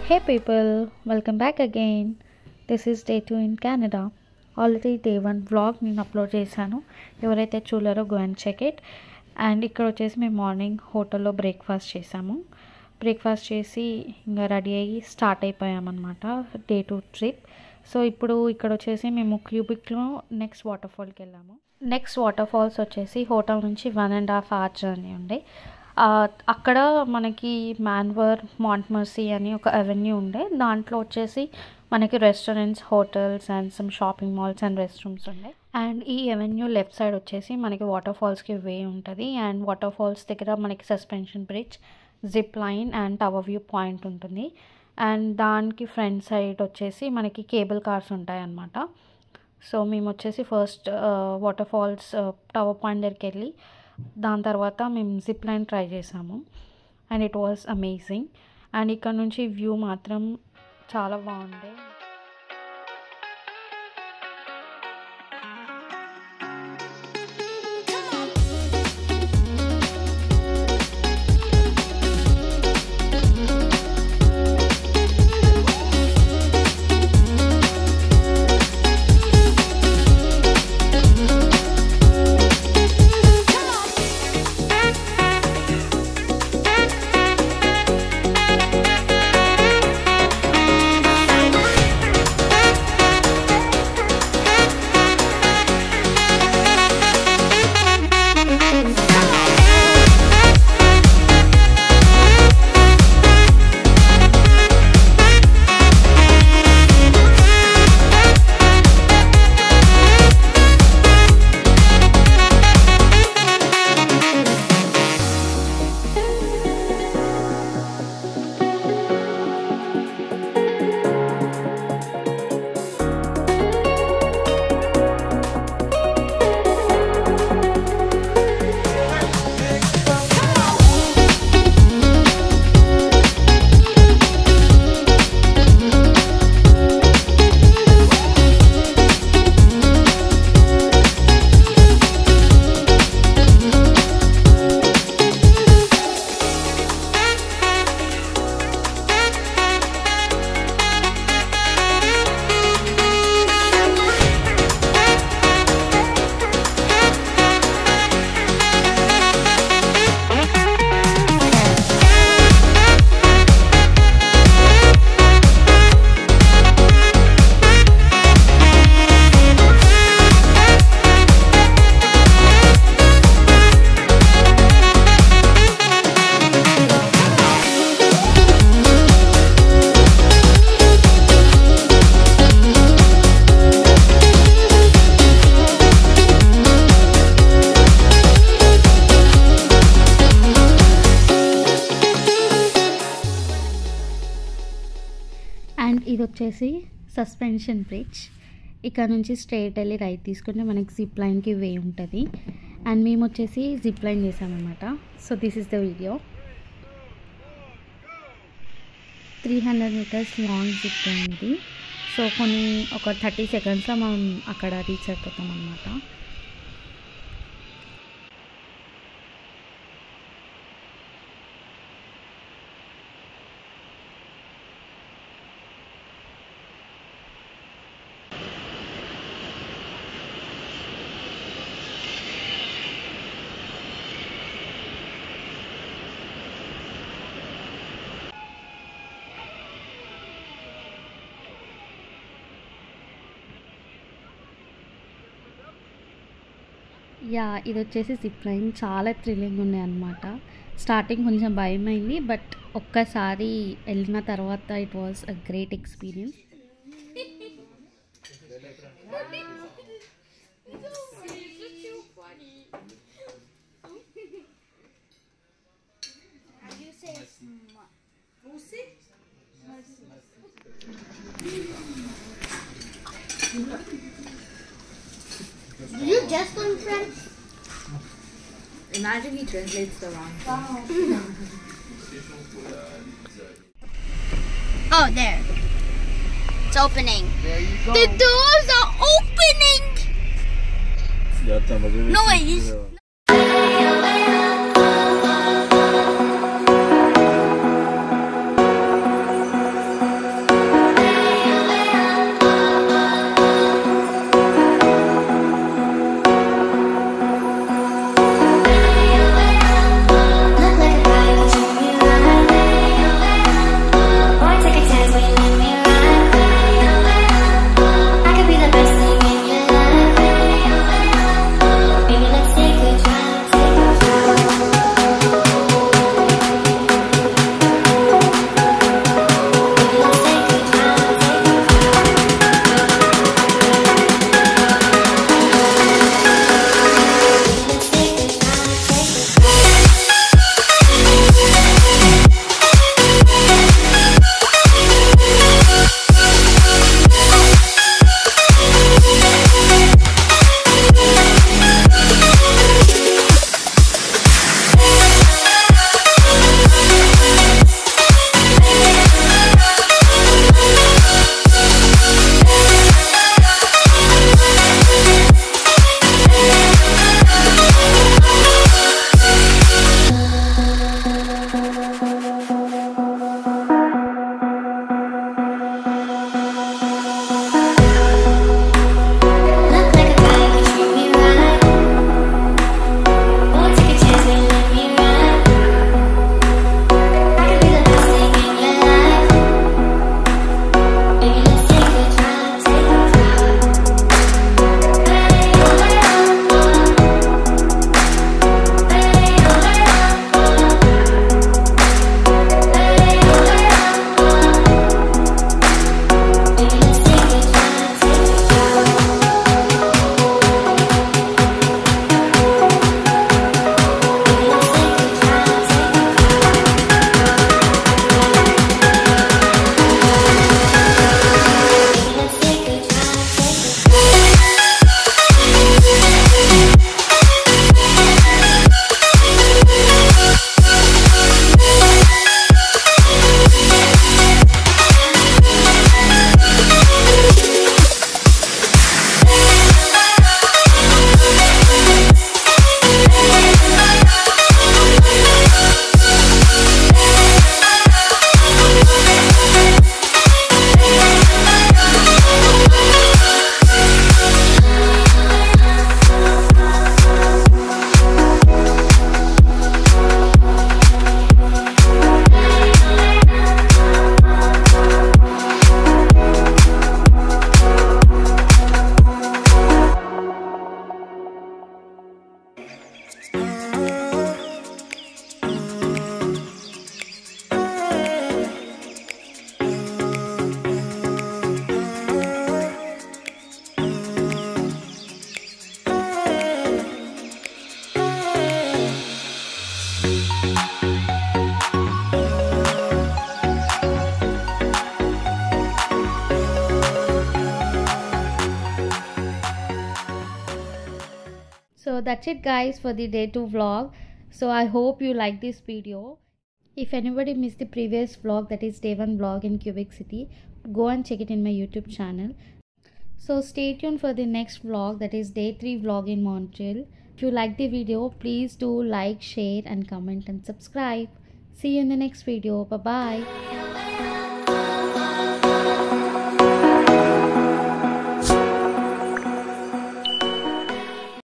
Hey people, welcome back again. This is day 2 in Canada. Already day 1 vlog నేను upload చేశాను. ఎవరైతే చూడలేరో go and check it. And ఇక్కడ వచ్చేసి మేము మార్నింగ్ హోటల్లో బ్రేక్ఫాస్ట్ చేసాము. బ్రేక్ఫాస్ట్ చేసి ఇంకా రెడీ అయ్యి స్టార్ట్ అయిపోయామన్నమాట డే 2 ట్రిప్. సో ఇప్పుడు ఇక్కడ వచ్చేసి మేము క్యూబిక్లో నెక్స్ట్ వాటర్ ఫాల్కి వెళ్ళాము. నెక్స్ట్ వాటర్ ఫాల్స్ వచ్చేసి హోటల్ నుంచి 1.5 hour జర్నీ ఉండే. అక్కడ మనకి మాన్వర్ మాంట్మర్సీ అని ఒక అవెన్యూ ఉండే. దాంట్లో వచ్చేసి మనకి restaurants, hotels and some shopping malls and rest rooms ఉండే. అండ్ ఈ అవెన్యూ లెఫ్ట్ సైడ్ వచ్చేసి మనకి వాటర్ ఫాల్స్కి వే ఉంటుంది. అండ్ వాటర్ ఫాల్స్ దగ్గర మనకి suspension bridge, zip line and tower view point ఉంటుంది. అండ్ దానికి ఫ్రంట్ సైడ్ వచ్చేసి మనకి కేబుల్ కార్స్ ఉంటాయి అన్నమాట. సో మేము వచ్చేసి first water falls tower point దగ్గరికి వెళ్ళి దాని తర్వాత మేము జిప్ లైన్ ట్రై చేసాము. And it was amazing. And ఇక్కడ నుంచి వ్యూ మాత్రం చాలా బాగుండే. అండ్ ఇది వచ్చేసి సస్పెన్షన్ బ్రిడ్జ్. ఇక్కడ నుంచి స్ట్రైట్ వెళ్ళి రైట్ తీసుకుంటే మనకి జిప్ లైన్కి వే ఉంటుంది. అండ్ మేము వచ్చేసి జిప్ లైన్ చేసామన్నమాట. So this is the video. 300 meters long zip line ఇది. సో ఒక 30 secondsలో మనం అక్కడ రీచ్ అయిపోతాం అన్నమాట. ఇది వచ్చేసి జిప్ లైన్ చాలా థ్రిల్లింగ్ ఉన్నాయి అన్నమాట. స్టార్టింగ్ కొంచెం భయమైంది, బట్ ఒక్కసారి వెళ్ళిన తర్వాత it was a great experience. Did you just learn French? Imagine he translates the wrong thing. Oh, there. It's opening. There you go. The doors are opening! No, wait. that's it guys for the day 2 vlog. So I hope you like this video. If anybody missed the previous vlog, that is day 1 vlog in Quebec City, go and check it in my YouTube channel. So stay tuned for the next vlog, that is day 3 vlog in Montreal. If you like the video, please do like, share and comment and subscribe. See you in the next video. Bye bye.